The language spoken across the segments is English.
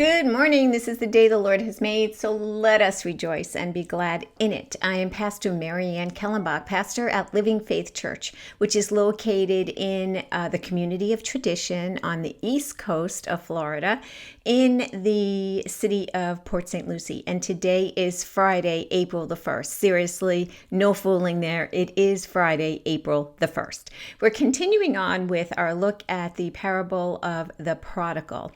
Good morning. This is the day the Lord has made, so let us rejoice and be glad in it. I am Pastor Mary Ann Kellenbach, pastor at Living Faith Church, which is located in the community of Tradition on the east coast of Florida in the city of Port St. Lucie. And today is Friday, April the 1st. Seriously, no fooling there. It is Friday, April the 1st. We're continuing on with our look at the parable of the prodigal.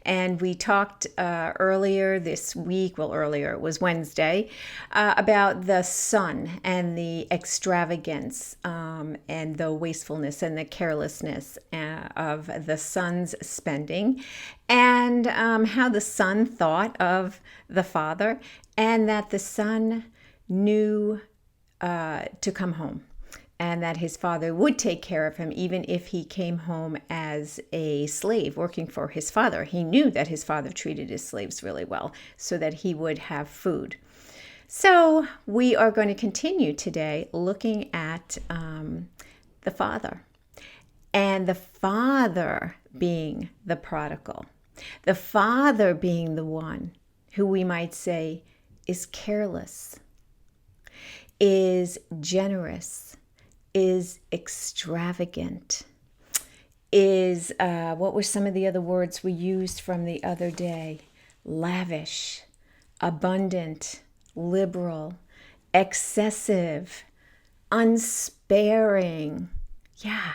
And we talked earlier this week, earlier, it was Wednesday, about the son and the extravagance and the wastefulness and the carelessness of the son's spending, and how the son thought of the father, and that the son knew to come home, and that his father would take care of him even if he came home as a slave working for his father. He knew that his father treated his slaves really well so that he would have food. So we are going to continue today looking at the father, and the father being the prodigal, the father being the one who we might say is careless, is generous, is extravagant, is, what were some of the other words we used from the other day? Lavish, abundant, liberal, excessive, unsparing. Yeah,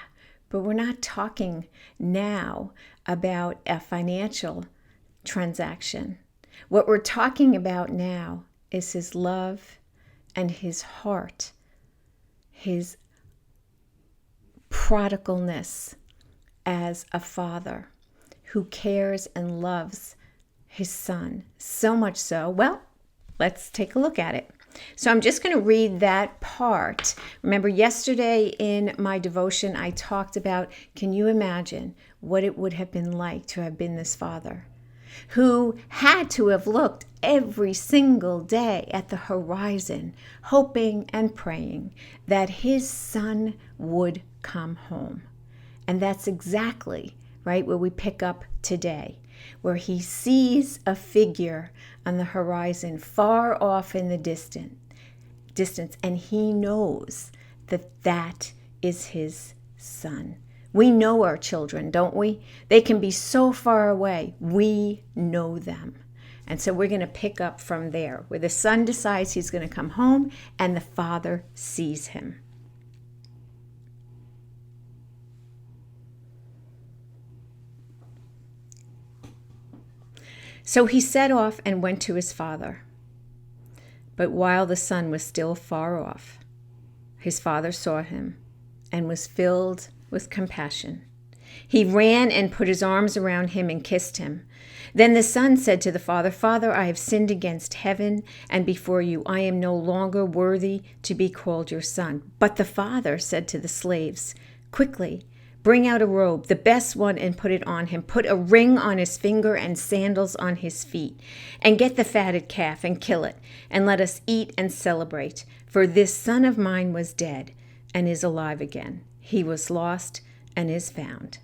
but we're not talking now about a financial transaction. What we're talking about now is his love and his heart, his prodigalness as a father who cares and loves his son. So much so, well, let's take a look at it. So I'm just going to read that part. Remember, yesterday in my devotion, I talked about, can you imagine what it would have been like to have been this father who had to have looked every single day at the horizon, hoping and praying that his son would come home. And that's exactly right where we pick up today, where he sees a figure on the horizon far off in the distance, and he knows that that is his son. We know our children, don't we? They can be so far away. We know them. And so we're going to pick up from there, where the son decides he's going to come home and the father sees him. So he set off and went to his father. But while the son was still far off, his father saw him and was filled with compassion. He ran and put his arms around him and kissed him. Then the son said to the father, "Father, I have sinned against heaven and before you. I am no longer worthy to be called your son." But the father said to the slaves, "Quickly, bring out a robe, the best one, and put it on him. Put a ring on his finger and sandals on his feet. And get the fatted calf and kill it, and let us eat and celebrate. For this son of mine was dead and is alive again. He was lost and is found."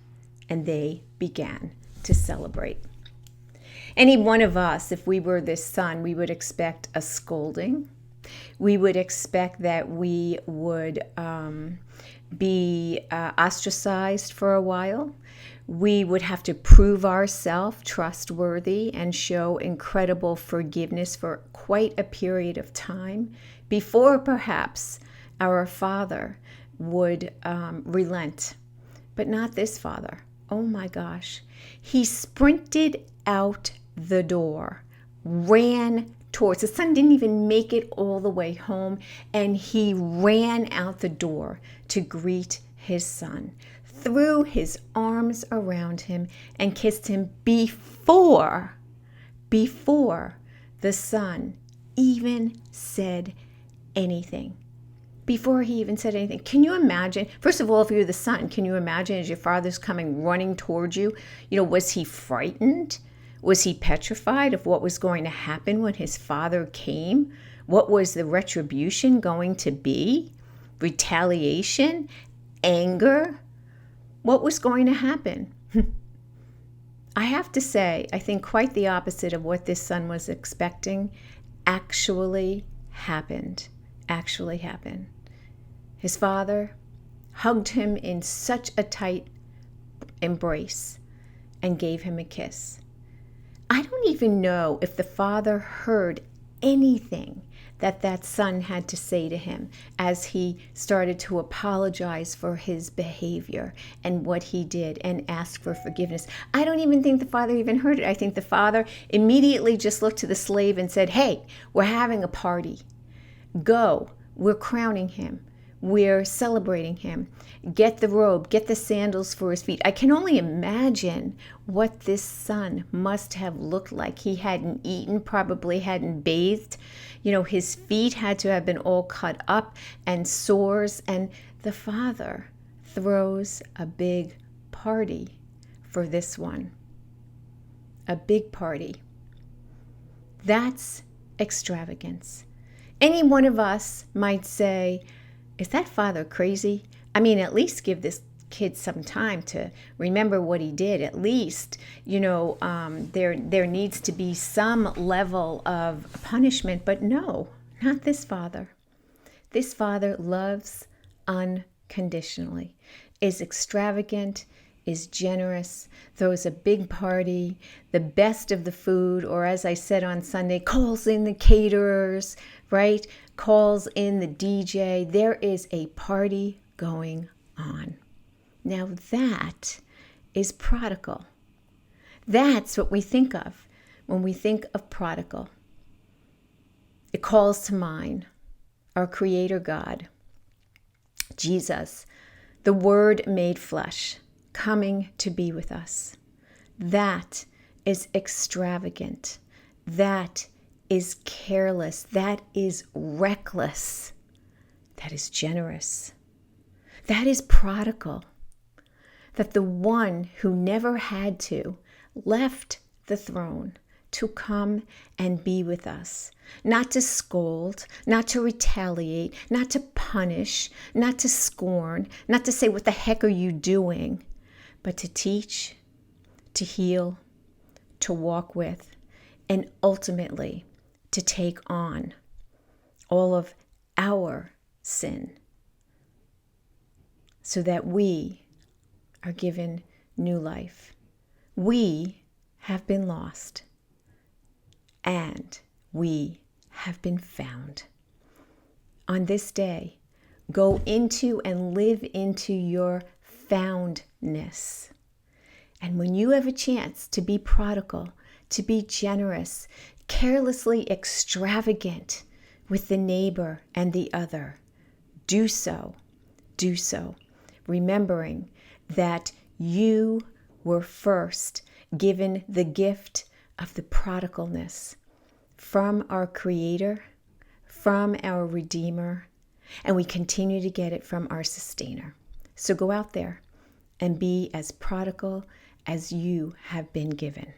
And they began to celebrate. Any one of us, if we were this son, we would expect a scolding. We would expect that we would be ostracized for a while. We would have to prove ourselves trustworthy and show incredible forgiveness for quite a period of time before perhaps our father would relent. But not this father. Oh my gosh. He sprinted out the door, ran towards. The son didn't even make it all the way home, and he ran out the door to greet his son, threw his arms around him and kissed him before the son even said anything. Before he even said anything. Can you imagine? First of all, if you're the son, can you imagine as your father's coming running towards you? Was he frightened? Was he petrified of what was going to happen when his father came? What was the retribution going to be? Retaliation? Anger? What was going to happen? I have to say, I think quite the opposite of what this son was expecting actually happened. Actually happened. His father hugged him in such a tight embrace and gave him a kiss. I don't even know if the father heard anything that son had to say to him as he started to apologize for his behavior and what he did and ask for forgiveness. I don't even think the father even heard it. I think the father immediately just looked to the slave and said, "Hey, we're having a party. Go. We're crowning him. We're celebrating him. Get the robe, get the sandals for his feet." I can only imagine what this son must have looked like. He hadn't eaten, probably hadn't bathed. His feet had to have been all cut up and sores. And the father throws a big party for this one. A big party. That's extravagance. Any one of us might say, "Is that father crazy?" I mean, at least give this kid some time to remember what he did. At least, there needs to be some level of punishment. But no, not this father. This father loves unconditionally, is extravagant, is generous, throws a big party, the best of the food, or as I said on Sunday, calls in the caterers, right? Calls in the DJ. There is a party going on. Now that is prodigal. That's what we think of when we think of prodigal. It calls to mind our Creator God, Jesus, the Word made flesh, coming to be with us. That is extravagant. That is careless. That is reckless. That is generous. That is prodigal. That the one who never had to left the throne to come and be with us. Not to scold, not to retaliate, not to punish, not to scorn, not to say, "What the heck are you doing?" but to teach, to heal, to walk with, and ultimately to take on all of our sin so that we are given new life. We have been lost and we have been found. On this day, go into and live into your foundness. And when you have a chance to be prodigal, to be generous, carelessly extravagant with the neighbor and the other, do so, remembering that you were first given the gift of the prodigalness from our Creator, from our Redeemer, and we continue to get it from our Sustainer. So go out there and be as prodigal as you have been given.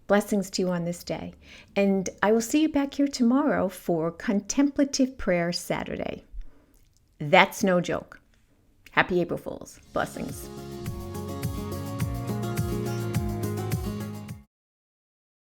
Blessings to you on this day. And I will see you back here tomorrow for Contemplative Prayer Saturday. That's no joke. Happy April Fools. Blessings.